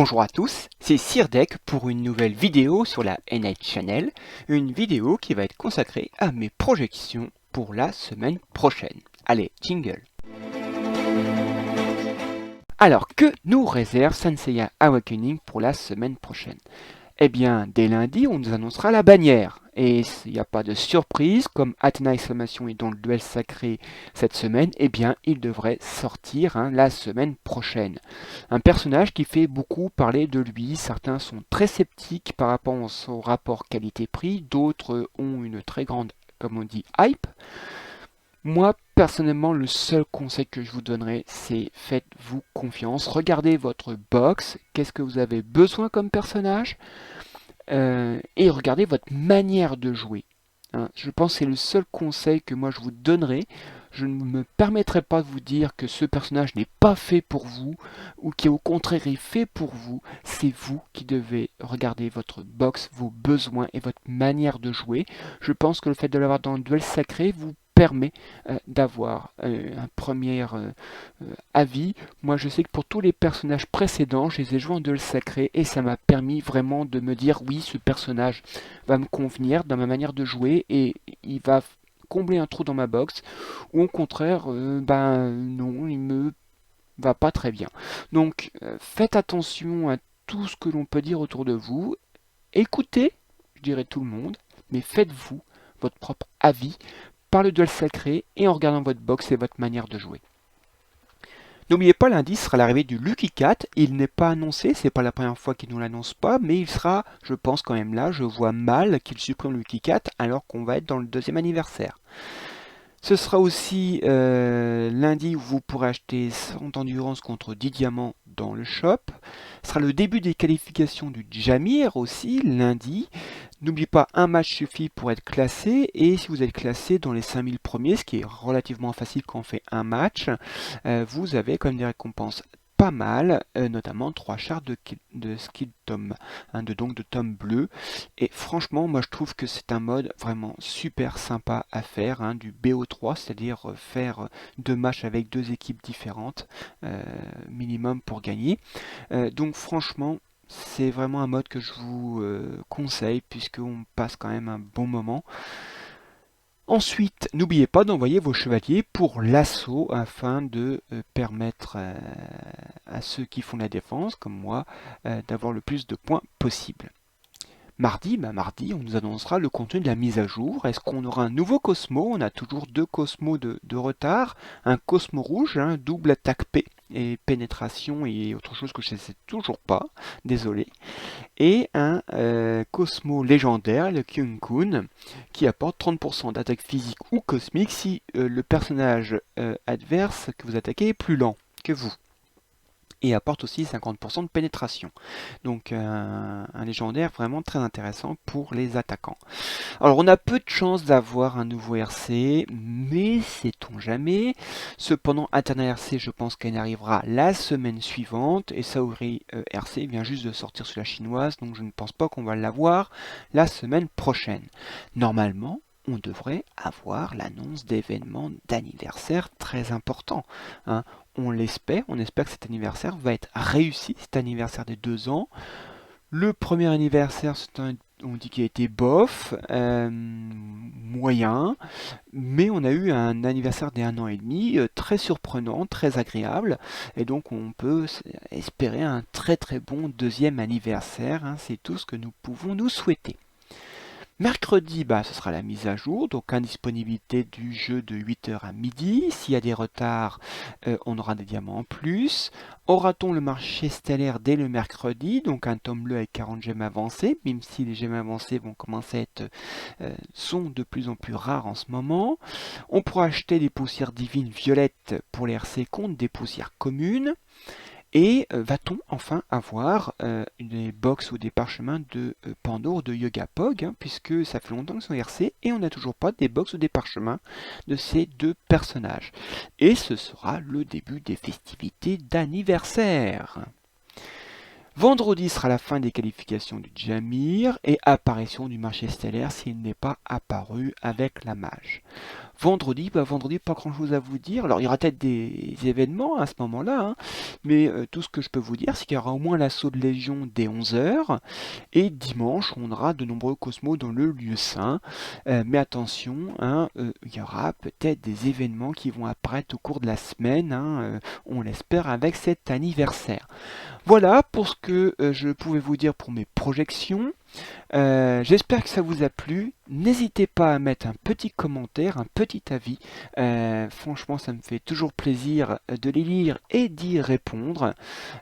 Bonjour à tous, c'est Sirdek pour une nouvelle vidéo sur la NH Channel, une vidéo qui va être consacrée à mes projections pour la semaine prochaine. Allez, jingle. Alors, que nous réserve Saint-Seiya Awakening pour la semaine prochaine? Eh bien, dès lundi, on nous annoncera la bannière. Et s'il n'y a pas de surprise, comme Athena Exclamation est dans le duel sacré cette semaine, eh bien, il devrait sortir la semaine prochaine. Un personnage qui fait beaucoup parler de lui. Certains sont très sceptiques par rapport au rapport qualité-prix, d'autres ont une très grande, comme on dit, hype. Moi, personnellement, le seul conseil que je vous donnerai, c'est faites-vous confiance. Regardez votre box, qu'est-ce que vous avez besoin comme personnage, et regardez votre manière de jouer. Je pense que c'est le seul conseil que moi je vous donnerai. Je ne me permettrai pas de vous dire que ce personnage n'est pas fait pour vous ou qui au contraire est fait pour vous. C'est vous qui devez regarder votre box, vos besoins et votre manière de jouer. Je pense que le fait de l'avoir dans le duel sacré vous permet d'avoir un premier avis. Moi je sais que pour tous les personnages précédents, je les ai joués en duel sacré et ça m'a permis vraiment de me dire oui, ce personnage va me convenir dans ma manière de jouer et il va combler un trou dans ma box, ou au contraire, non, il me va pas très bien. Donc faites attention à tout ce que l'on peut dire autour de vous, écoutez, je dirais tout le monde, mais faites-vous votre propre avis par le duel sacré et en regardant votre box et votre manière de jouer. N'oubliez pas, lundi sera l'arrivée du Lucky Cat. Il n'est pas annoncé, c'est pas la première fois qu'il nous l'annonce pas, mais il sera, je pense quand même là, je vois mal qu'il supprime le Lucky Cat alors qu'on va être dans le 2e anniversaire. Ce sera aussi lundi où vous pourrez acheter 100 endurance contre 10 diamants dans le shop. Ce sera le début des qualifications du Jamir aussi, lundi. N'oubliez pas, un match suffit pour être classé. Et si vous êtes classé dans les 5000 premiers, ce qui est relativement facile quand on fait un match, vous avez quand même des récompenses pas mal, notamment 3 charts de skill tome, donc de tome bleu. Et franchement, moi je trouve que c'est un mode vraiment super sympa à faire, du BO3, c'est-à-dire faire 2 matchs avec 2 équipes différentes, minimum pour gagner. Donc franchement, c'est vraiment un mode que je vous conseille, puisqu'on passe quand même un bon moment. Ensuite, n'oubliez pas d'envoyer vos chevaliers pour l'assaut afin de permettre à ceux qui font la défense, comme moi, d'avoir le plus de points possible. Mardi, on nous annoncera le contenu de la mise à jour. Est-ce qu'on aura un nouveau Cosmo? On a toujours 2 Cosmos de retard. Un Cosmo rouge, double attaque P et pénétration et autre chose que je ne sais toujours pas, désolé. Et un Cosmo légendaire, le Kyunkun, qui apporte 30% d'attaque physique ou cosmique si le personnage adverse que vous attaquez est plus lent que vous. Et apporte aussi 50% de pénétration. Donc un légendaire vraiment très intéressant pour les attaquants. Alors on a peu de chances d'avoir un nouveau RC, mais sait-on jamais. Cependant, Athena RC, je pense qu'elle arrivera la semaine suivante, et Saori RC vient juste de sortir sur la chinoise, donc je ne pense pas qu'on va l'avoir la semaine prochaine. Normalement, on devrait avoir l'annonce d'événements d'anniversaire très importants. On l'espère, on espère que cet anniversaire va être réussi, cet anniversaire des 2 ans. Le premier anniversaire, on dit qu'il a été bof, moyen, mais on a eu un anniversaire des 1 an et demi, très surprenant, très agréable, et donc on peut espérer un très très bon 2e anniversaire, c'est tout ce que nous pouvons nous souhaiter. Mercredi, ce sera la mise à jour, donc indisponibilité du jeu de 8h à midi. S'il y a des retards, on aura des diamants en plus. Aura-t-on le marché stellaire dès le mercredi, donc un tome bleu avec 40 gemmes avancées, même si les gemmes avancées vont commencer à être, sont de plus en plus rares en ce moment. On pourra acheter des poussières divines violettes pour les RC contre des poussières communes. Et va-t-on enfin avoir des box ou des parchemins de Pandore de Yoga Pog, puisque ça fait longtemps qu'ils sont RC et on n'a toujours pas des box ou des parchemins de ces 2 personnages. Et ce sera le début des festivités d'anniversaire. Vendredi sera la fin des qualifications du Jamir et apparition du marché stellaire s'il n'est pas apparu avec la mage. Vendredi, pas grand-chose à vous dire. Alors, il y aura peut-être des événements à ce moment-là, hein, mais tout ce que je peux vous dire, c'est qu'il y aura au moins l'assaut de Légion dès 11 heures. Et dimanche, on aura de nombreux cosmos dans le lieu saint. Mais attention, hein, il y aura peut-être des événements qui vont apparaître au cours de la semaine, hein, on l'espère, avec cet anniversaire. Voilà pour ce que je pouvais vous dire pour mes projections. J'espère que ça vous a plu. N'hésitez pas à mettre un petit commentaire, un petit avis. Franchement, ça me fait toujours plaisir de les lire et d'y répondre.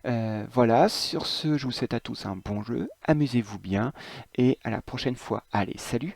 Voilà, sur ce, je vous souhaite à tous un bon jeu. Amusez-vous bien et à la prochaine fois. Allez, salut!